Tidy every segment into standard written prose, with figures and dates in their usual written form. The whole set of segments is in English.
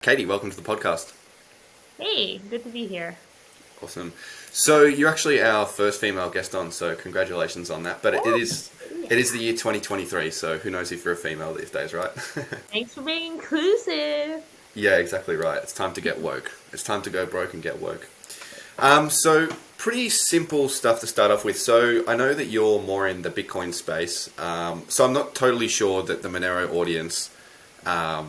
Katie, welcome to the podcast. Hey, good to be here. Awesome. So you're actually our first female guest on, so congratulations on that. But it Oh, is yeah. it is the year 2023, so who knows if you're a female these days, right? Thanks for being inclusive. Yeah, exactly right. It's time to get woke. It's time to go broke and get woke. So pretty simple stuff to start off with. So I know that you're more in the Bitcoin space. So I'm not totally sure that the Monero audience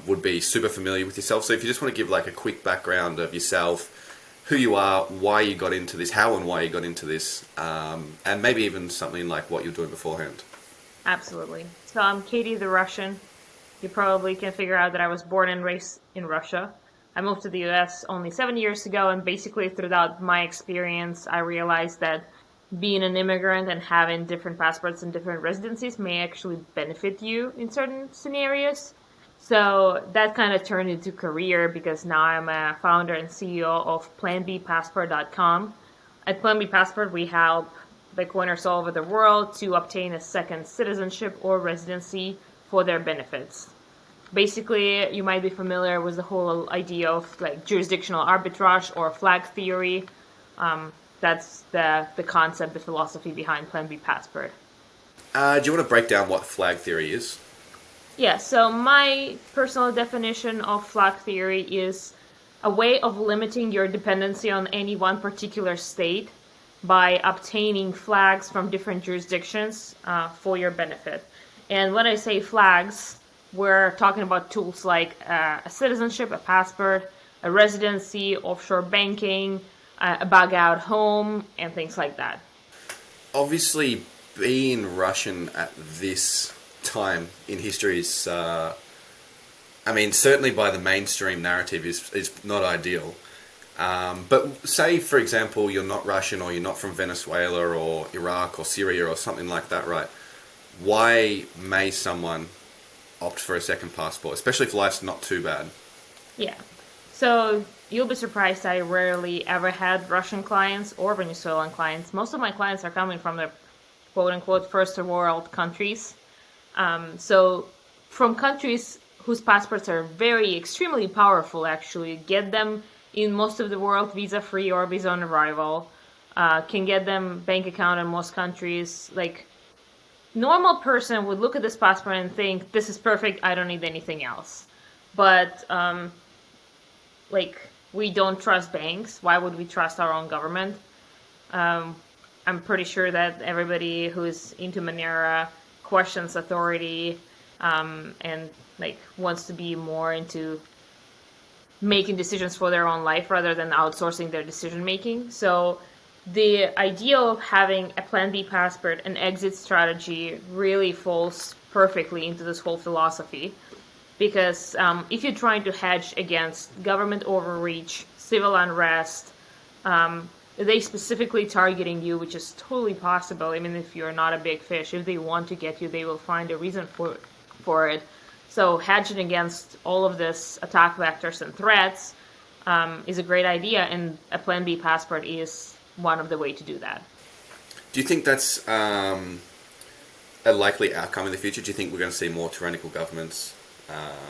would be super familiar with yourself. So if you just want to give like a quick background of yourself, who you are, why you got into this, how and why you got into this, and maybe even something like what you're doing beforehand. Absolutely. So I'm Katie the Russian. You probably can figure out that I was born and raised in Russia. I moved to the US only 7 years ago, and basically throughout my experience, I realized that being an immigrant and having different passports and different residencies may actually benefit you in certain scenarios. So that kind of turned into career because now I'm a founder and CEO of PlanBPassport.com. At Plan B Passport, we help Bitcoiners all over the world to obtain a second citizenship or residency for their benefits. Basically, you might be familiar with the whole idea of like jurisdictional arbitrage or flag theory. That's the concept, the philosophy behind Plan B Passport. Do you want to break down what flag theory is? Yeah, so my personal definition of flag theory is a way of limiting your dependency on any one particular state by obtaining flags from different jurisdictions for your benefit. And when I say flags, we're talking about tools like a citizenship, a passport, a residency, offshore banking, a bug out home, and things like that. Obviously, being Russian at this time in history is, certainly by the mainstream narrative is not ideal. But say, for example, you're not Russian or you're not from Venezuela or Iraq or Syria or something like that, right? Why may someone opt for a second passport, especially if life's not too bad? Yeah. So you'll be surprised I rarely ever had Russian clients or Venezuelan clients. Most of my clients are coming from the quote unquote first world countries. So from countries whose passports are very extremely powerful, actually, get them in most of the world visa free or visa on arrival, can get them bank account in most countries. Like normal person would look at this passport and think, this is perfect, I don't need anything else. But like we don't trust banks. Why would we trust our own government? I'm pretty sure that everybody who's into Monero questions authority and like wants to be more into making decisions for their own life rather than outsourcing their decision making. So the idea of having a Plan B passport and exit strategy really falls perfectly into this whole philosophy. Because if you're trying to hedge against government overreach, civil unrest, they specifically targeting you, which is totally possible. I mean, if you're not a big fish, if they want to get you, they will find a reason for it. So hedging against all of this attack vectors and threats is a great idea, and a Plan B passport is one of the way to do that. Do you think that's a likely outcome in the future? Do you think we're going to see more tyrannical governments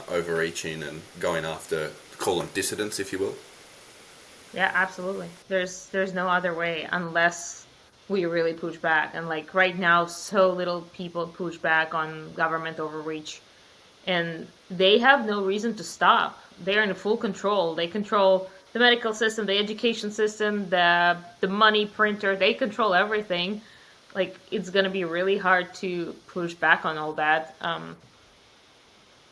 overreaching and going after, call them dissidents, if you will? Yeah, absolutely. There's no other way unless we really push back. And like right now, so little people push back on government overreach, and they have no reason to stop. They're in full control. They control the medical system, the education system, the money printer. They control everything. Like it's gonna be really hard to push back on all that.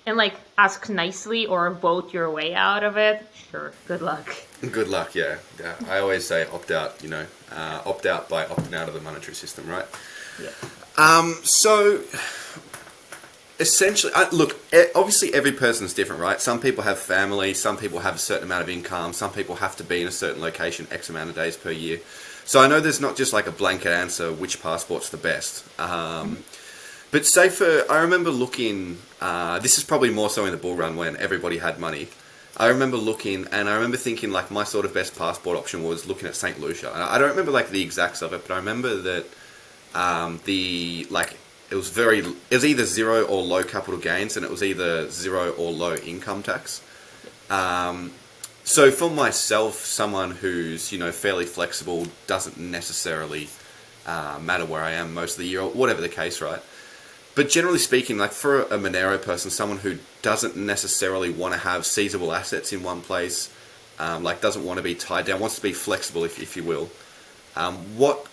And like ask nicely or vote your way out of it. Sure, good luck. Good luck, yeah. I always say opt out, opt out by opting out of the monetary system, right? Yeah. So, essentially, look, obviously every person's different, right? Some people have family, some people have a certain amount of income, some people have to be in a certain location X amount of days per year. So I know there's not just like a blanket answer which passport's the best. But say I remember looking, this is probably more so in the bull run when everybody had money. I remember looking, and I remember thinking like my sort of best passport option was looking at St. Lucia. And I don't remember like the exacts of it, but I remember that it was either zero or low capital gains, and it was either zero or low income tax. So for myself, someone who's fairly flexible, doesn't necessarily matter where I am most of the year or whatever the case, right? But generally speaking, like for a Monero person, someone who doesn't necessarily want to have seizable assets in one place, like doesn't want to be tied down, wants to be flexible, if you will. What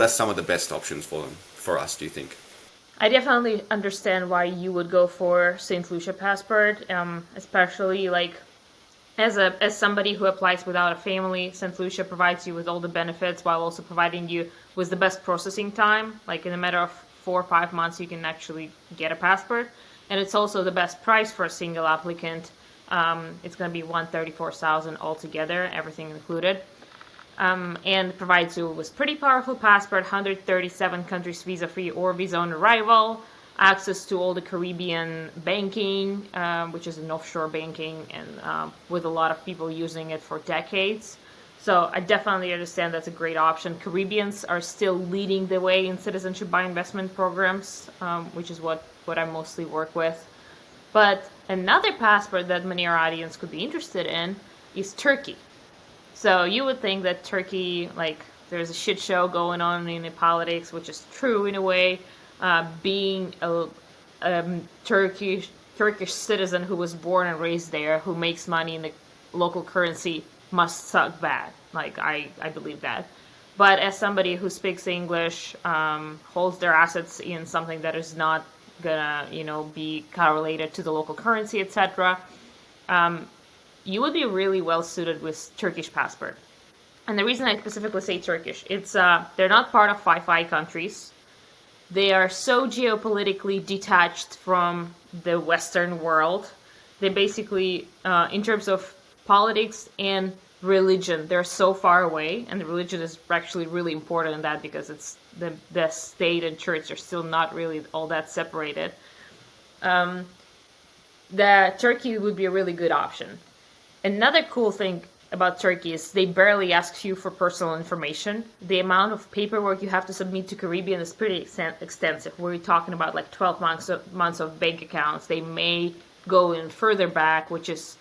are some of the best options for them, for us, do you think? I definitely understand why you would go for St. Lucia Passport, especially like as somebody who applies without a family. St. Lucia provides you with all the benefits while also providing you with the best processing time. Like in a matter of 4 or 5 months, you can actually get a passport, and it's also the best price for a single applicant. It's going to be $134,000 altogether, everything included. And provides you with pretty powerful passport, 137 countries visa-free or visa on arrival, access to all the Caribbean banking, which is an offshore banking, and with a lot of people using it for decades. So I definitely understand that's a great option. Caribbeans are still leading the way in citizenship by investment programs, which is what I mostly work with. But another passport that many of our audience could be interested in is Turkey. So you would think that Turkey, like, there's a shit show going on in the politics, which is true in a way. Being a Turkish citizen who was born and raised there, who makes money in the local currency, must suck bad. Like, I believe that. But as somebody who speaks English, holds their assets in something that is not gonna, be correlated to the local currency, etc., you would be really well suited with Turkish passport. And the reason I specifically say Turkish, it's they're not part of Five Eye countries. They are so geopolitically detached from the Western world. They basically, in terms of politics and religion, they're so far away, and the religion is actually really important in that because it's the state and church are still not really all that separated. That Turkey would be a really good option. Another cool thing about Turkey is they barely ask you for personal information. The amount of paperwork you have to submit to Caribbean is pretty extensive. We're talking about like 12 months of bank accounts. They may go in further back, which is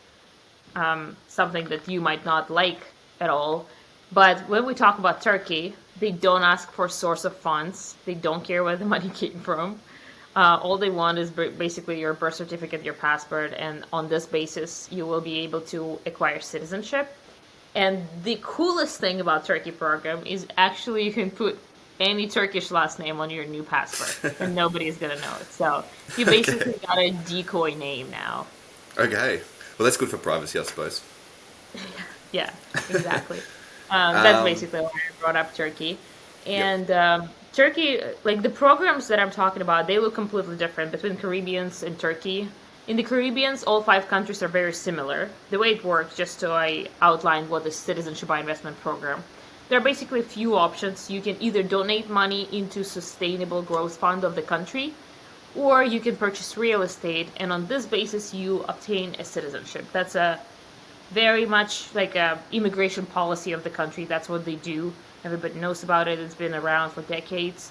something that you might not like at all. But when we talk about Turkey, they don't ask for source of funds. They don't care where the money came from. All they want is basically your birth certificate, your passport, and on this basis, you will be able to acquire citizenship. And the coolest thing about Turkey program is actually you can put any Turkish last name on your new passport, and nobody's gonna know it. So you basically got a decoy name now. Okay. Well, that's good for privacy, I suppose. Yeah, exactly. That's basically why I brought up Turkey. And Turkey, like the programs that I'm talking about, they look completely different between Caribbeans and Turkey. In the Caribbeans, all 5 countries are very similar. The way it works, just so I outline what the Citizenship by Investment program, there are basically a few options. You can either donate money into sustainable growth fund of the country, or you can purchase real estate, and on this basis you obtain a citizenship. That's a very much like a immigration policy of the country. That's what they do. Everybody knows about it. It's been around for decades.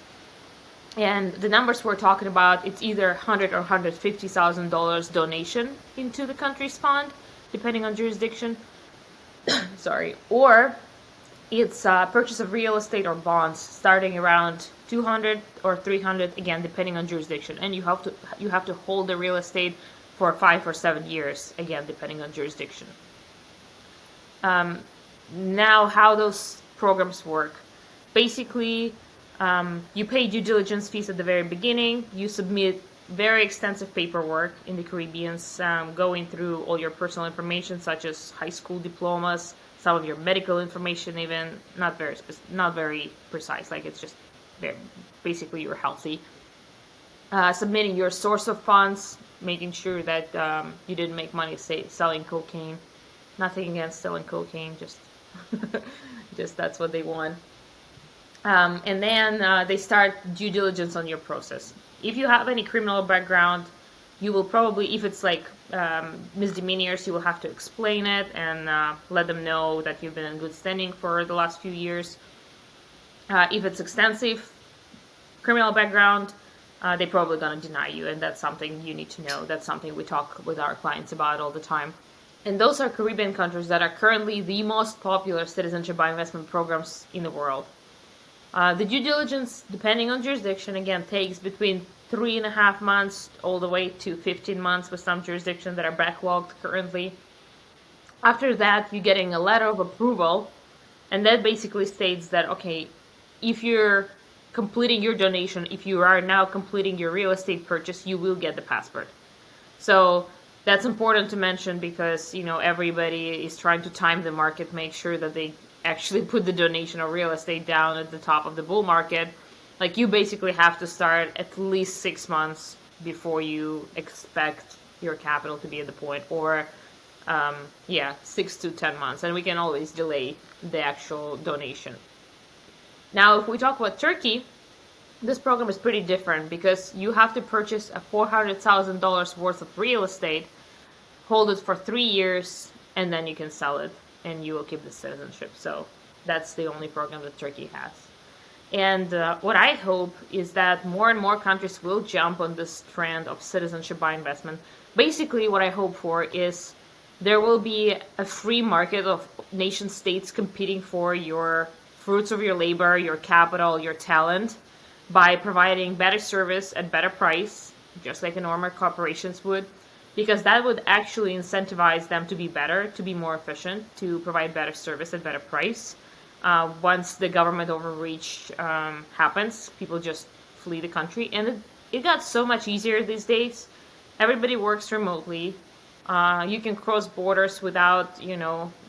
And the numbers we're talking about, it's either $100,000 or $150,000 donation into the country's fund, depending on jurisdiction. Sorry. Or it's purchase of real estate or bonds, starting around 200 or 300, again, depending on jurisdiction. And you have to hold the real estate for 5 or 7 years, again, depending on jurisdiction. Now, how those programs work. Basically, you pay due diligence fees at the very beginning. You submit very extensive paperwork in the Caribbeans, going through all your personal information, such as high school diplomas, some of your medical information, even not very precise. Like it's just basically you're healthy. Submitting your source of funds, making sure that you didn't make money selling cocaine. Nothing against selling cocaine, just that's what they want. And then they start due diligence on your process. If you have any criminal background, you will probably, if it's like misdemeanors, you will have to explain it and let them know that you've been in good standing for the last few years. If it's extensive criminal background, they're probably going to deny you, and that's something you need to know. That's something we talk with our clients about all the time. And those are Caribbean countries that are currently the most popular citizenship by investment programs in the world. The due diligence, depending on jurisdiction, again, takes between 3.5 months all the way to 15 months with some jurisdictions that are backlogged currently. After that, you're getting a letter of approval, and that basically states that, okay, if you're completing your donation, if you are now completing your real estate purchase, you will get the passport. So that's important to mention because, everybody is trying to time the market, make sure that they actually put the donation of real estate down at the top of the bull market. Like, you basically have to start at least 6 months before you expect your capital to be at the point, or 6 to 10 months, and we can always delay the actual donation. Now, if we talk about Turkey, this program is pretty different because you have to purchase a $400,000 worth of real estate, hold it for 3 years, and then you can sell it, and you will keep the citizenship. So that's the only program that Turkey has. And what I hope is that more and more countries will jump on this trend of citizenship by investment. Basically, what I hope for is there will be a free market of nation states competing for your fruits of your labor, your capital, your talent, by providing better service at better price, just like normal corporations would, because that would actually incentivize them to be better, to be more efficient, to provide better service at better price. Once the government overreach happens, people just flee the country. And it got so much easier these days. Everybody works remotely. You can cross borders without,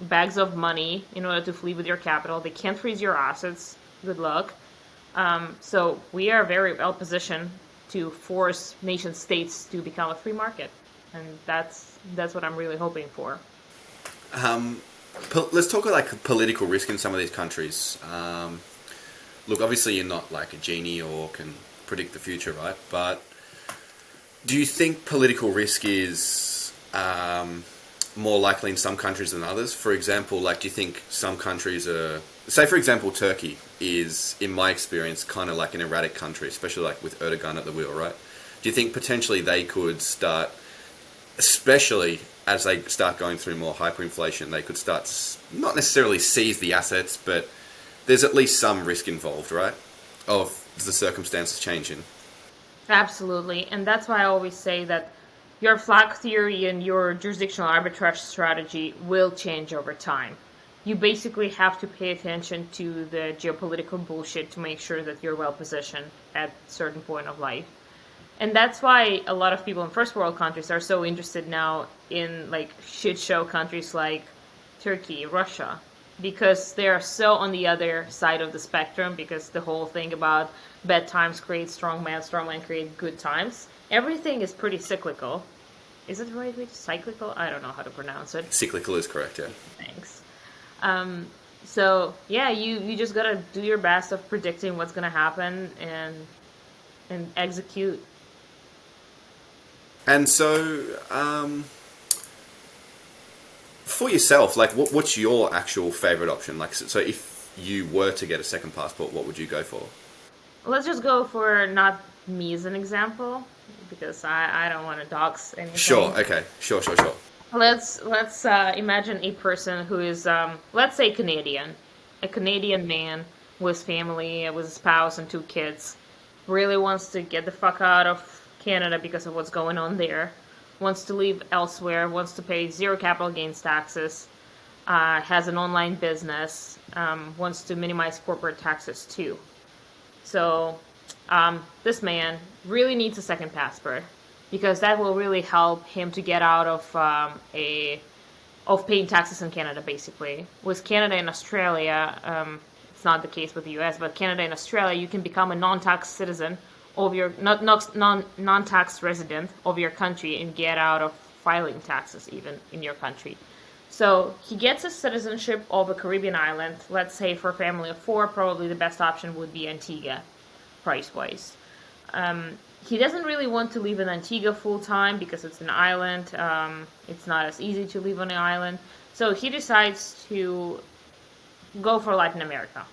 bags of money in order to flee with your capital. They can't freeze your assets. Good luck. So we are very well positioned to force nation states to become a free market. And that's what I'm really hoping for. Let's talk about like political risk in some of these countries. Look, obviously you're not like a genie or can predict the future, right? But do you think political risk is more likely in some countries than others? For example, like, do you think some countries are... Say, for example, Turkey is, in my experience, kind of like an erratic country, especially like with Erdogan at the wheel, right? Do you think potentially they could start, especially as they start going through more hyperinflation, they could start to not necessarily seize the assets, but there's at least some risk involved, right? Of the circumstances changing. Absolutely. And that's why I always say that your flag theory and your jurisdictional arbitrage strategy will change over time. You basically have to pay attention to the geopolitical bullshit to make sure that you're well positioned at a certain point of life. And that's why a lot of people in first world countries are so interested now in like shit show countries like Turkey, Russia, because they are so on the other side of the spectrum, because the whole thing about bad times create strong man create good times. Everything is pretty cyclical. Is it the right way to cyclical? I don't know how to pronounce it. Cyclical is correct, yeah. Thanks. So yeah, you just gotta do your best of predicting what's gonna happen and execute. And so, for yourself, like, what's your actual favorite option? Like, so if you were to get a second passport, what would you go for? Let's just go for not me as an example, because I don't want to dox anything. Sure. Okay. Sure. Let's imagine a person who is let's say Canadian, a Canadian man with family, with a spouse and 2 kids, really wants to get the fuck out of Canada because of what's going on there, wants to live elsewhere, wants to pay 0 capital gains taxes, has an online business, wants to minimize corporate taxes too. So this man really needs a second passport, because that will really help him to get out of paying taxes in Canada, basically. With Canada and Australia, it's not the case with the US, but Canada and Australia, you can become a non-tax citizen of your non-tax resident of your country and get out of filing taxes even in your country. So he gets a citizenship of a Caribbean island. Let's say for a family of 4, probably the best option would be Antigua, price-wise. He doesn't really want to live in Antigua full-time because it's an island. It's not as easy to live on an island. So he decides to go for Latin America.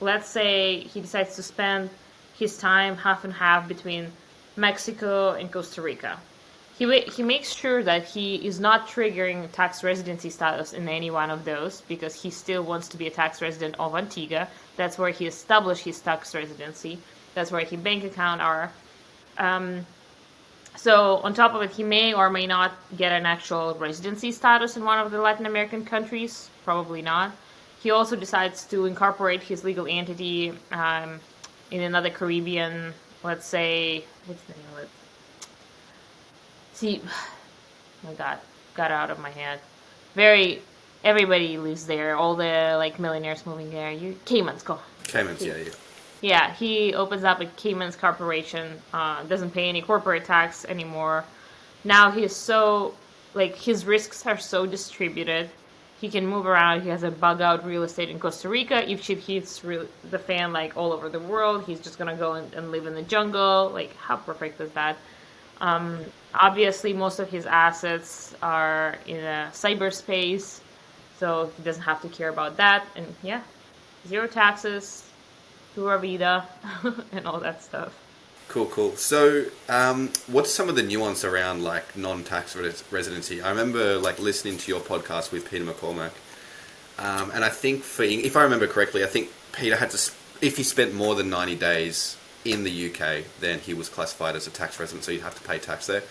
Let's say he decides to spend his time half and half between Mexico and Costa Rica. He makes sure that he is not triggering tax residency status in any one of those because he still wants to be a tax resident of Antigua. That's where he established his tax residency. That's where his bank account are. So on top of it, he may or may not get an actual residency status in one of the Latin American countries. Probably not. He also decides to incorporate his legal entity in another Caribbean, let's say, what's the name of it? See, oh my God, got out of my head. Everybody lives there. All the like millionaires moving there. Caymans, go. Caymans, yeah. Yeah, he opens up a Caymans corporation. Doesn't pay any corporate tax anymore. Now he's so like his risks are so distributed. He can move around. He has a bug out real estate in Costa Rica. If shit hits the fan like all over the world, he's just gonna go and live in the jungle. Like, how perfect is that? Obviously, most of his assets are in cyberspace, so he doesn't have to care about that. And yeah, zero taxes, pura vida, and all that stuff. Cool. So, what's some of the nuance around like non-tax residency? I remember like listening to your podcast with Peter McCormack, and I think if I remember correctly, I think Peter had to, if he spent more than 90 days in the UK, then he was classified as a tax resident, so you'd have to pay tax there.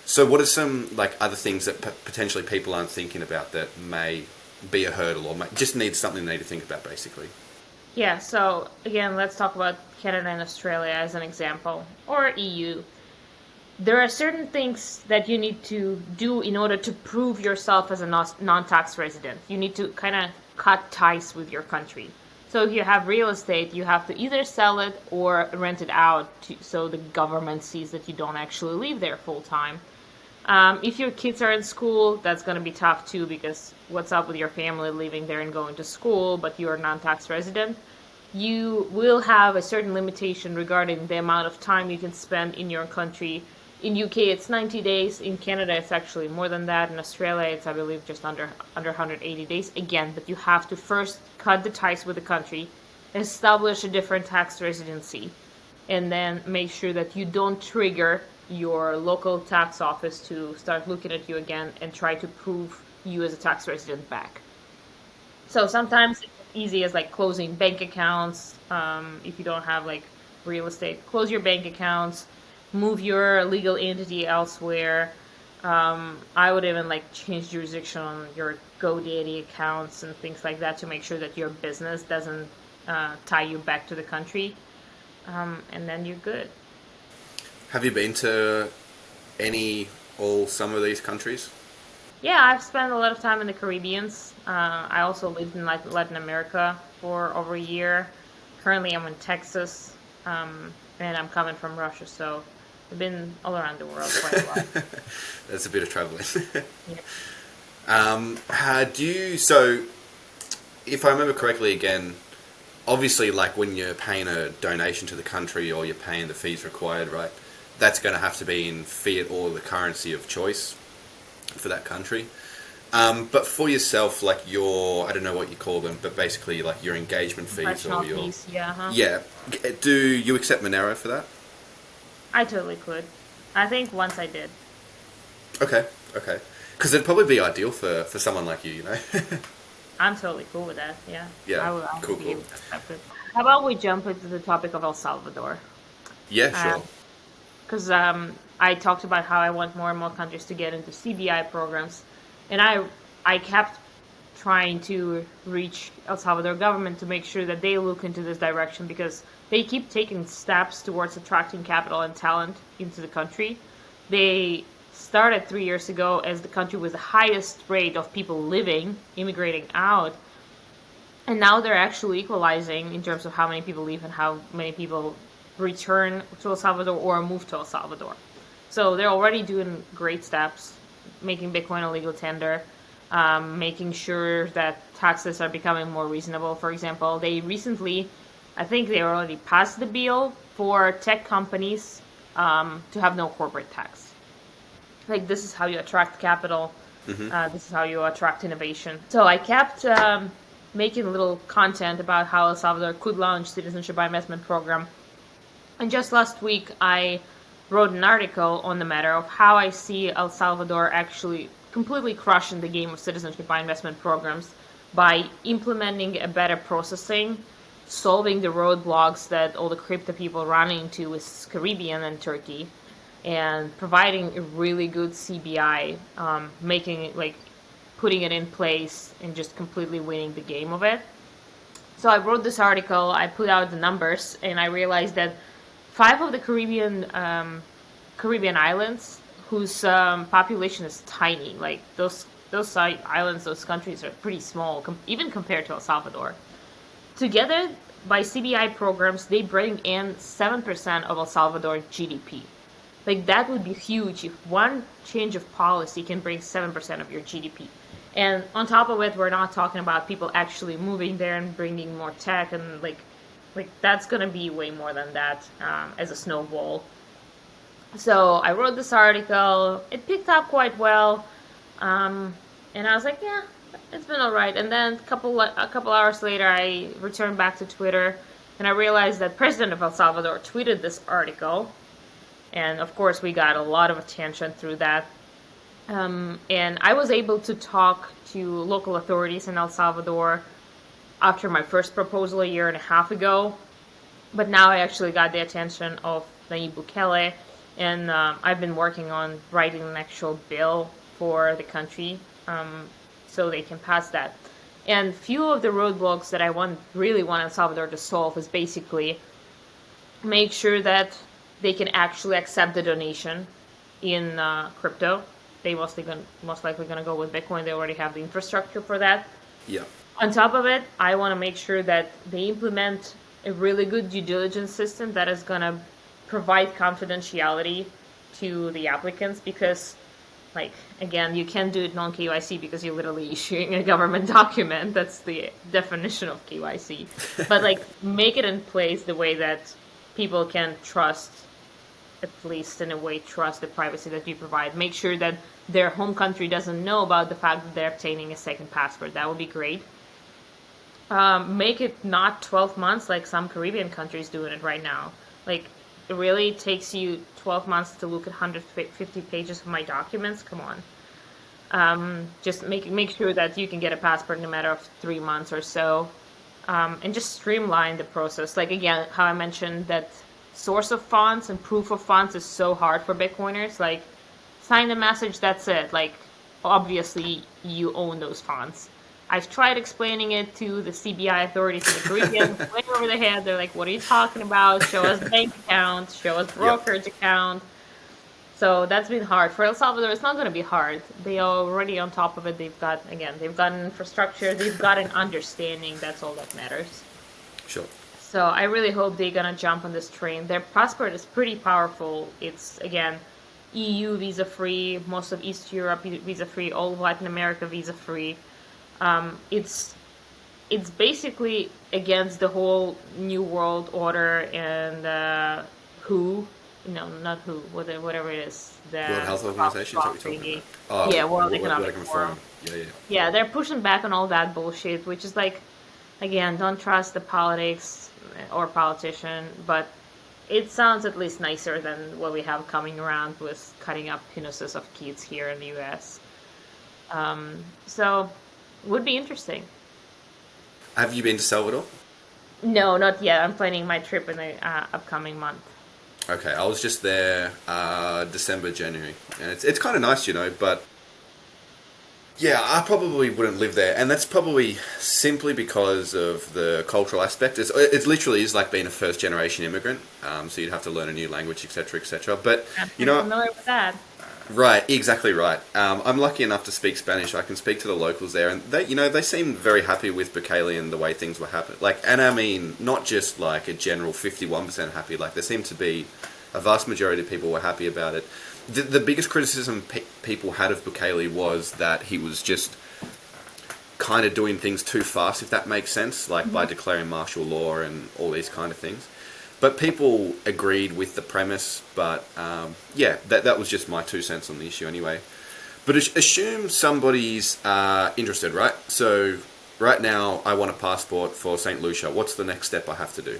So, what are some like other things that potentially people aren't thinking about that may be a hurdle or just need something they need to think about, basically? Yeah, so again, let's talk about Canada and Australia as an example, or EU. There are certain things that you need to do in order to prove yourself as a non-tax resident. You need to kind of cut ties with your country. So if you have real estate, you have to either sell it or rent it out so the government sees that you don't actually live there full time. If your kids are in school, that's going to be tough too, because what's up with your family living there and going to school, but you're a non-tax resident? You will have a certain limitation regarding the amount of time you can spend in your country. In UK, it's 90 days. In Canada, it's actually more than that. In Australia, it's, I believe, just under 180 days. Again, but you have to first cut the ties with the country, establish a different tax residency, and then make sure that you don't trigger your local tax office to start looking at you again and try to prove you as a tax resident back. So sometimes it's easy as like closing bank accounts. If you don't have like real estate, close your bank accounts, move your legal entity elsewhere. I would even like change jurisdiction on your GoDaddy accounts and things like that to make sure that your business doesn't tie you back to the country. And then you're good. Have you been to some of these countries? Yeah, I've spent a lot of time in the Caribbeans. I also lived in Latin America for over a year. Currently, I'm in Texas, and I'm coming from Russia, so I've been all around the world quite a lot. That's a bit of traveling. Yeah. So, if I remember correctly, again, obviously, like when you're paying a donation to the country or you're paying the fees required, right? That's going to have to be in fiat or the currency of choice for that country. But for yourself, like I don't know what you call them, but basically like your engagement fees or your fees, yeah. Huh? Yeah. Do you accept Monero for that? I totally could. I think once I did. Okay. Because it'd probably be ideal for someone like you, you know. I'm totally cool with that. Yeah. Yeah. I would Cool. be able to accept it. How about we jump into the topic of El Salvador? Yeah, sure. Because I talked about how I want more and more countries to get into CBI programs, and I kept trying to reach El Salvador government to make sure that they look into this direction, because they keep taking steps towards attracting capital and talent into the country. They started 3 years ago as the country with the highest rate of people immigrating out, and now they're actually equalizing in terms of how many people leave and how many people return to El Salvador or move to El Salvador. So they're already doing great steps, making Bitcoin a legal tender, making sure that taxes are becoming more reasonable. For example, they recently, I think they already passed the bill for tech companies to have no corporate tax. Like, this is how you attract capital. Mm-hmm. This is how you attract innovation. So I kept making a little content about how El Salvador could launch citizenship by investment program. And just last week, I wrote an article on the matter of how I see El Salvador actually completely crushing the game of citizenship by investment programs by implementing a better processing, solving the roadblocks that all the crypto people run into with Caribbean and Turkey, and providing a really good CBI, making it like putting it in place and just completely winning the game of it. So I wrote this article, I put out the numbers, and I realized that 5 of the Caribbean islands, whose population is tiny, like those islands, those countries are pretty small, even compared to El Salvador. Together, by CBI programs, they bring in 7% of El Salvador GDP. Like that would be huge if one change of policy can bring 7% of your GDP. And on top of it, we're not talking about people actually moving there and bringing more tech, and like that's gonna be way more than that as a snowball. So I wrote this article. It picked up quite well, and I was like, yeah, it's been all right. And then a couple hours later, I returned back to Twitter, and I realized that President of El Salvador tweeted this article, and of course, we got a lot of attention through that. And I was able to talk to local authorities in El Salvador after my first proposal a year and a half ago. But now I actually got the attention of Nayib Bukele, and I've been working on writing an actual bill for the country so they can pass that. And few of the roadblocks that I really want El Salvador to solve is basically make sure that they can actually accept the donation in crypto. They most likely going to go with Bitcoin. They already have the infrastructure for that. Yeah. On top of it, I want to make sure that they implement a really good due diligence system that is going to provide confidentiality to the applicants, because, like, again, you can't do it non-KYC because you're literally issuing a government document. That's the definition of KYC. But, like, make it in place the way that people can trust, at least in a way, trust the privacy that you provide. Make sure that their home country doesn't know about the fact that they're obtaining a second passport. That would be great. Make it not 12 months like some Caribbean countries doing it right now. Like, it really takes you 12 months to look at 150 pages of my documents. Come on. Just make sure that you can get a passport in a matter of 3 months or so. And just streamline the process. Like, again, how I mentioned that source of funds and proof of funds is so hard for Bitcoiners. Like, sign the message, that's it. Like, obviously, you own those funds. I've tried explaining it to the CBI authorities in the Caribbean, way over the head. They're like, what are you talking about? Show us bank account, show us brokerage account. So that's been hard. For El Salvador, it's not going to be hard. They are already on top of it. They've got an infrastructure. They've got an understanding. That's all that matters. Sure. So I really hope they're going to jump on this train. Their passport is pretty powerful. It's, again, EU visa-free, most of East Europe visa-free, all of Latin America visa-free. It's basically against the whole New World Order and not WHO, whatever it is. The World Health Organization, is that what you're talking about? Yeah, World Economic Forum. Yeah. Yeah, they're pushing back on all that bullshit, which is like, again, don't trust the politics or politician, but it sounds at least nicer than what we have coming around with cutting up penises of kids here in the U.S. So, would be interesting. Have you been to Salvador? No, not yet. I'm planning my trip in the upcoming month. Okay, I was just there December, January, and it's kind of nice, but yeah, I probably wouldn't live there, and that's probably simply because of the cultural aspect. It literally is like being a first generation immigrant, so you'd have to learn a new language, etc., etc. But I'm familiar with that. Right, exactly right. I'm lucky enough to speak Spanish. I can speak to the locals there, and they seemed very happy with Bukele and the way things were happening. And I mean, not just like a general 51% happy. Like, there seemed to be a vast majority of people were happy about it. The biggest criticism people had of Bukele was that he was just kind of doing things too fast, if that makes sense, like by declaring martial law and all these kind of things. But people agreed with the premise, but that was just my 2 cents on the issue anyway. But assume somebody's interested, right? So right now I want a passport for St. Lucia. What's the next step I have to do?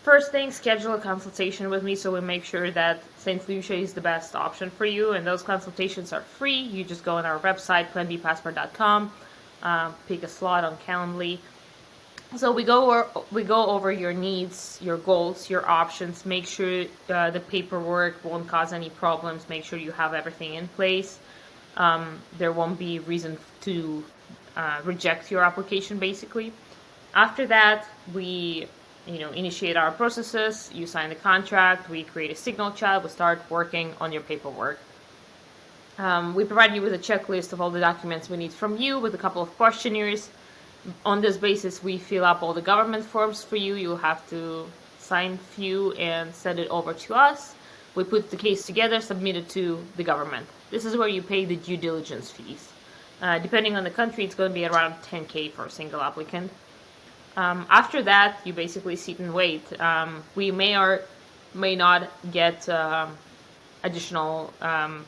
First thing, schedule a consultation with me so we make sure that St. Lucia is the best option for you. And those consultations are free. You just go on our website, planbpassport.com, pick a slot on Calendly. So we go over your needs, your goals, your options. Make sure the paperwork won't cause any problems. Make sure you have everything in place. There won't be reason to reject your application, basically. After that, we initiate our processes. You sign the contract. We create a signal chat. We start working on your paperwork. We provide you with a checklist of all the documents we need from you with a couple of questionnaires. On this basis, we fill up all the government forms for you. You'll have to sign few and send it over to us. We put the case together, submit it to the government. This is where you pay the due diligence fees. Depending on the country, it's going to be around $10,000 for a single applicant. After that, you basically sit and wait. We may or may not get additional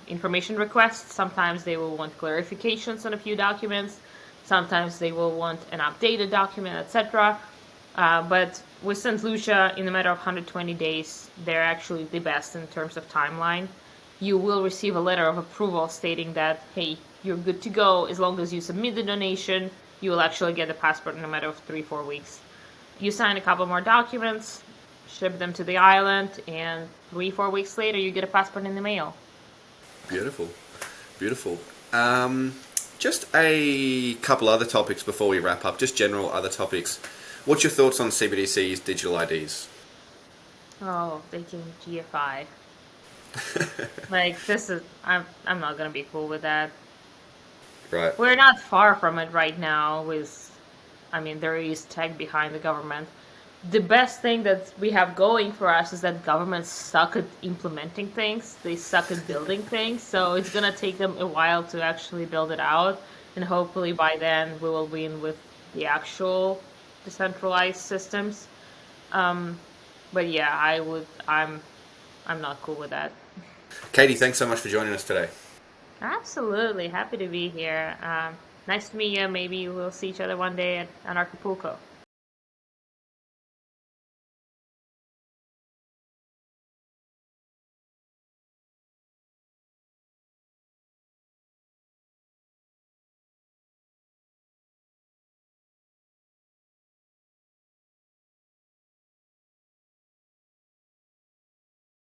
information requests. Sometimes they will want clarifications on a few documents. Sometimes they will want an updated document, etc. But with St. Lucia, in a matter of 120 days, they're actually the best in terms of timeline. You will receive a letter of approval stating that, hey, you're good to go. As long as you submit the donation, you will actually get the passport in a matter of 3-4 weeks. You sign a couple more documents, ship them to the island, and 3-4 weeks later, you get a passport in the mail. Beautiful. Beautiful. Just a couple other topics before we wrap up, just general other topics. What's your thoughts on CBDC's digital IDs? Oh, they can GFI. This is, I'm not gonna be cool with that. Right. We're not far from it right now there is tech behind the government. The best thing that we have going for us is that governments suck at implementing things. They suck at building things. So it's going to take them a while to actually build it out. And hopefully by then we will win with the actual decentralized systems. But yeah, I'm not cool with that. Katie, thanks so much for joining us today. Absolutely. Happy to be here. Nice to meet you. Maybe we'll see each other one day at Acapulco.